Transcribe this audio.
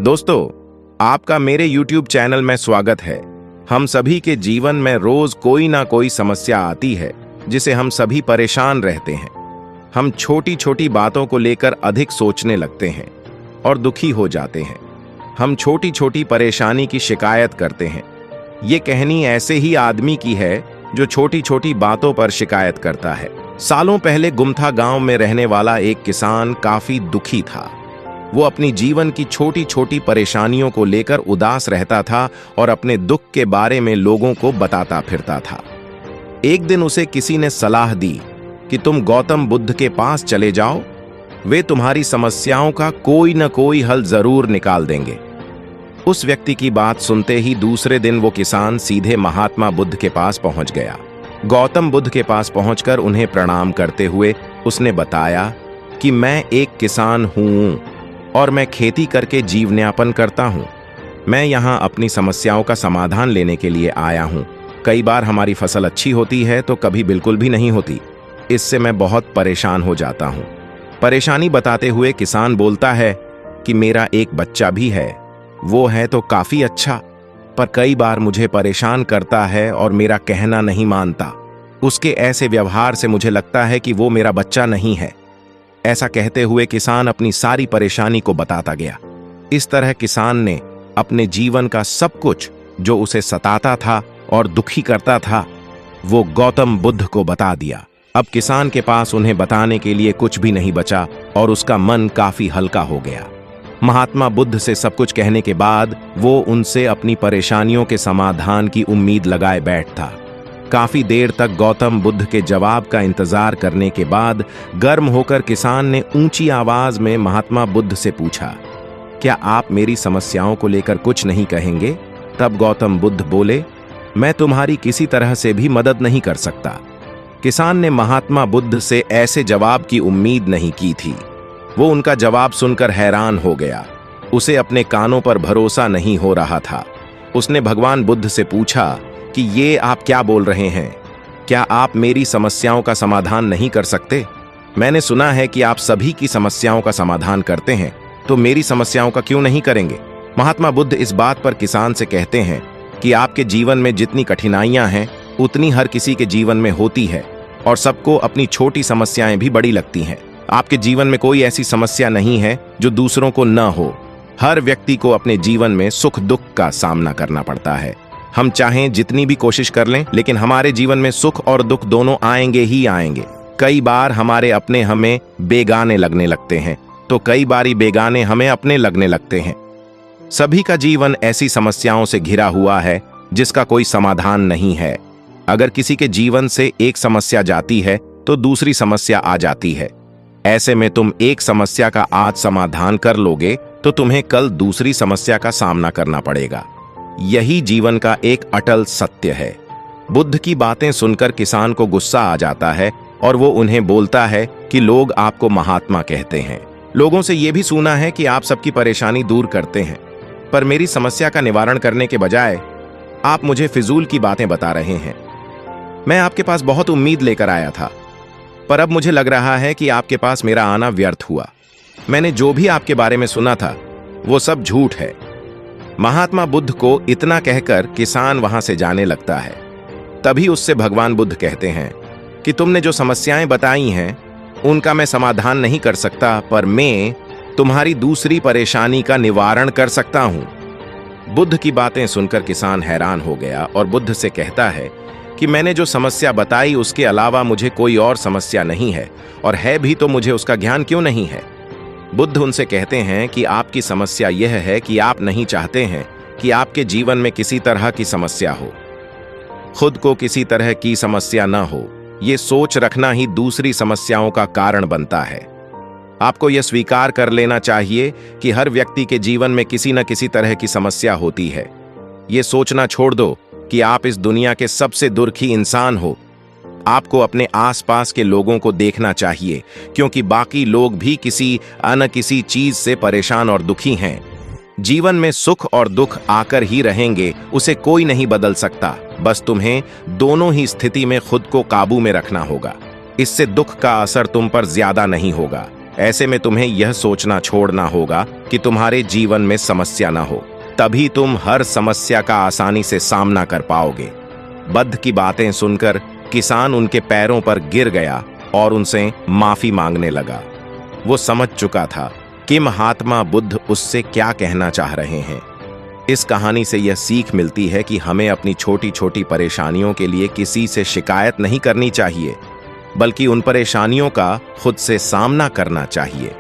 दोस्तों, आपका मेरे YouTube चैनल में स्वागत है। हम सभी के जीवन में रोज कोई ना कोई समस्या आती है जिसे हम सभी परेशान रहते हैं। हम छोटी छोटी बातों को लेकर अधिक सोचने लगते हैं और दुखी हो जाते हैं। हम छोटी छोटी परेशानी की शिकायत करते हैं। ये कहानी ऐसे ही आदमी की है जो छोटी छोटी बातों पर शिकायत करता है। सालों पहले गुमथा गांव में रहने वाला एक किसान काफी दुखी था। वो अपनी जीवन की छोटी छोटी परेशानियों को लेकर उदास रहता था और अपने दुख के बारे में लोगों को बताता फिरता था। एक दिन उसे किसी ने सलाह दी कि तुम गौतम बुद्ध के पास चले जाओ, वे तुम्हारी समस्याओं का कोई न कोई हल जरूर निकाल देंगे। उस व्यक्ति की बात सुनते ही दूसरे दिन वो किसान सीधे महात्मा बुद्ध के पास पहुंच गया। गौतम बुद्ध के पास पहुंचकर उन्हें प्रणाम करते हुए उसने बताया कि मैं एक किसान हूं और मैं खेती करके जीवनयापन करता हूं। मैं यहां अपनी समस्याओं का समाधान लेने के लिए आया हूं। कई बार हमारी फसल अच्छी होती है तो कभी बिल्कुल भी नहीं होती। इससे मैं बहुत परेशान हो जाता हूं। परेशानी बताते हुए किसान बोलता है कि मेरा एक बच्चा भी है, वो है तो काफी अच्छा, पर कई बार मुझे परेशान करता है और मेरा कहना नहीं मानता। उसके ऐसे व्यवहार से मुझे लगता है कि वो मेरा बच्चा नहीं है। ऐसा कहते हुए किसान अपनी सारी परेशानी को बताता गया। इस तरह किसान ने अपने जीवन का सब कुछ जो उसे सताता था और दुखी करता था, वो गौतम बुद्ध को बता दिया। अब किसान के पास उन्हें बताने के लिए कुछ भी नहीं बचा और उसका मन काफी हल्का हो गया। महात्मा बुद्ध से सब कुछ कहने के बाद वो उनसे अपनी परेशानियों के समाधान की उम्मीद लगाए बैठता। काफी देर तक गौतम बुद्ध के जवाब का इंतजार करने के बाद गर्म होकर किसान ने ऊंची आवाज में महात्मा बुद्ध से पूछा, क्या आप मेरी समस्याओं को लेकर कुछ नहीं कहेंगे? तब गौतम बुद्ध बोले, मैं तुम्हारी किसी तरह से भी मदद नहीं कर सकता। किसान ने महात्मा बुद्ध से ऐसे जवाब की उम्मीद नहीं की थी। वो उनका जवाब सुनकर हैरान हो गया। उसे अपने कानों पर भरोसा नहीं हो रहा था। उसने भगवान बुद्ध से पूछा कि ये आप क्या बोल रहे हैं? क्या आप मेरी समस्याओं का समाधान नहीं कर सकते? मैंने सुना है कि आप सभी की समस्याओं का समाधान करते हैं, तो मेरी समस्याओं का क्यों नहीं करेंगे? महात्मा बुद्ध इस बात पर किसान से कहते हैं कि आपके जीवन में जितनी कठिनाइयां हैं उतनी हर किसी के जीवन में होती है और सबको अपनी छोटी समस्याएं भी बड़ी लगती हैं। आपके जीवन में कोई ऐसी समस्या नहीं है जो दूसरों को न हो। हर व्यक्ति को अपने जीवन में सुख दुख का सामना करना पड़ता है। हम चाहें जितनी भी कोशिश कर लें, लेकिन हमारे जीवन में सुख और दुख दोनों आएंगे ही आएंगे। कई बार हमारे अपने हमें बेगाने लगने लगते हैं, तो कई बारी बेगाने हमें अपने लगने लगते हैं। सभी का जीवन ऐसी समस्याओं से घिरा हुआ है जिसका कोई समाधान नहीं है। अगर किसी के जीवन से एक समस्या जाती है तो दूसरी समस्या आ जाती है। ऐसे में तुम एक समस्या का आज समाधान कर लोगे तो तुम्हें कल दूसरी समस्या का सामना करना पड़ेगा। यही जीवन का एक अटल सत्य है। बुद्ध की बातें सुनकर किसान को गुस्सा आ जाता है और वो उन्हें बोलता है कि लोग आपको महात्मा कहते हैं। लोगों से ये भी सुना है कि आप सबकी परेशानी दूर करते हैं, पर मेरी समस्या का निवारण करने के बजाय आप मुझे फिजूल की बातें बता रहे हैं। मैं आपके पास बहुत उम्मीद लेकर आया था, पर अब मुझे लग रहा है कि आपके पास मेरा आना व्यर्थ हुआ। मैंने जो भी आपके बारे में सुना था वो सब झूठ है। महात्मा बुद्ध को इतना कहकर किसान वहां से जाने लगता है। तभी उससे भगवान बुद्ध कहते हैं कि तुमने जो समस्याएं बताई हैं उनका मैं समाधान नहीं कर सकता, पर मैं तुम्हारी दूसरी परेशानी का निवारण कर सकता हूं। बुद्ध की बातें सुनकर किसान हैरान हो गया और बुद्ध से कहता है कि मैंने जो समस्या बताई उसके अलावा मुझे कोई और समस्या नहीं है, और है भी तो मुझे उसका ज्ञान क्यों नहीं है? बुद्ध उनसे कहते हैं कि आपकी समस्या यह है कि आप नहीं चाहते हैं कि आपके जीवन में किसी तरह की समस्या हो। खुद को किसी तरह की समस्या न हो, ये सोच रखना ही दूसरी समस्याओं का कारण बनता है। आपको यह स्वीकार कर लेना चाहिए कि हर व्यक्ति के जीवन में किसी न किसी तरह की समस्या होती है। ये सोचना छोड़ दो कि आप इस दुनिया के सबसे दुर्खी इंसान हो। आपको अपने आसपास के लोगों को देखना चाहिए, क्योंकि बाकी लोग भी किसी न किसी चीज से परेशान और दुखी हैं। जीवन में सुख और दुख आकर ही रहेंगे, उसे कोई नहीं बदल सकता। बस तुम्हें दोनों ही स्थिति में खुद को काबू में रखना होगा। इससे दुख का असर तुम पर ज्यादा नहीं होगा। ऐसे में तुम्हें यह सोचना छोड़ना होगा कि तुम्हारे जीवन में समस्या ना हो, तभी तुम हर समस्या का आसानी से सामना कर पाओगे। बुद्ध की बातें सुनकर किसान उनके पैरों पर गिर गया और उनसे माफी मांगने लगा। वो समझ चुका था कि महात्मा बुद्ध उससे क्या कहना चाह रहे हैं। इस कहानी से यह सीख मिलती है कि हमें अपनी छोटी छोटी परेशानियों के लिए किसी से शिकायत नहीं करनी चाहिए, बल्कि उन परेशानियों का खुद से सामना करना चाहिए।